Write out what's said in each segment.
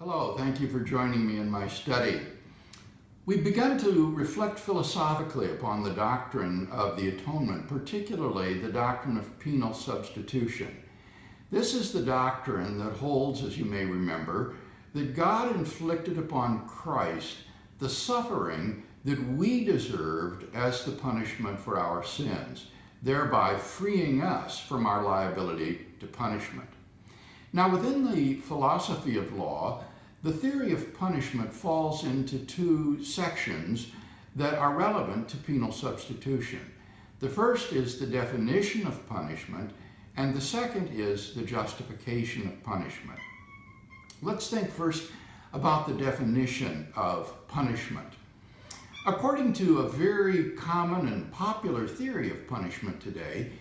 Hello, thank you for joining me in my study. We've begun to reflect philosophically upon the doctrine of the atonement, particularly the doctrine of penal substitution. This is the doctrine that holds, as you may remember, that God inflicted upon Christ the suffering that we deserved as the punishment for our sins, thereby freeing us from our liability to punishment. Now, within the philosophy of law, the theory of punishment falls into two sections that are relevant to penal substitution. The first is the definition of punishment, and the second is the justification of punishment. Let's think first about the definition of punishment. According to a very common and popular theory of punishment today,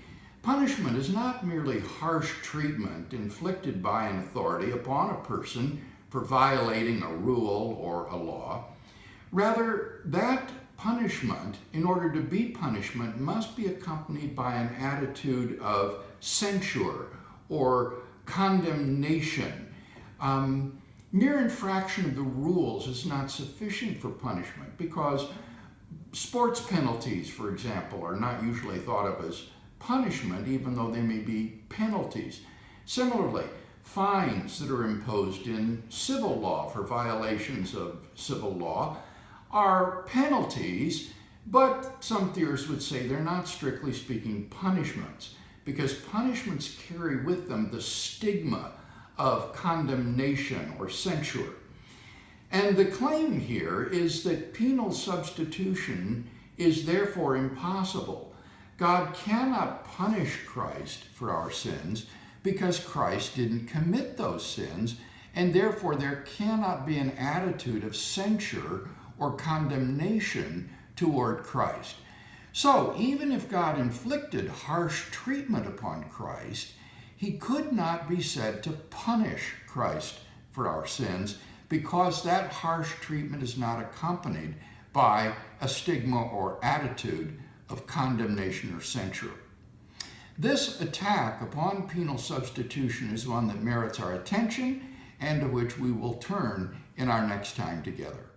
punishment is not merely harsh treatment inflicted by an authority upon a person for violating a rule or a law. Rather, that punishment, in order to be punishment, must be accompanied by an attitude of censure or condemnation. Mere infraction of the rules is not sufficient for punishment because sports penalties, for example, are not usually thought of as punishment, even though they may be penalties. Similarly, fines that are imposed in civil law for violations of civil law are penalties, but some theorists would say they're not, strictly speaking, punishments, because punishments carry with them the stigma of condemnation or censure. And the claim here is that penal substitution is therefore impossible. God cannot punish Christ for our sins because Christ didn't commit those sins, and therefore there cannot be an attitude of censure or condemnation toward Christ. So even if God inflicted harsh treatment upon Christ, he could not be said to punish Christ for our sins because that harsh treatment is not accompanied by a stigma or attitude of condemnation or censure. This attack upon penal substitution is one that merits our attention and to which we will turn in our next time together.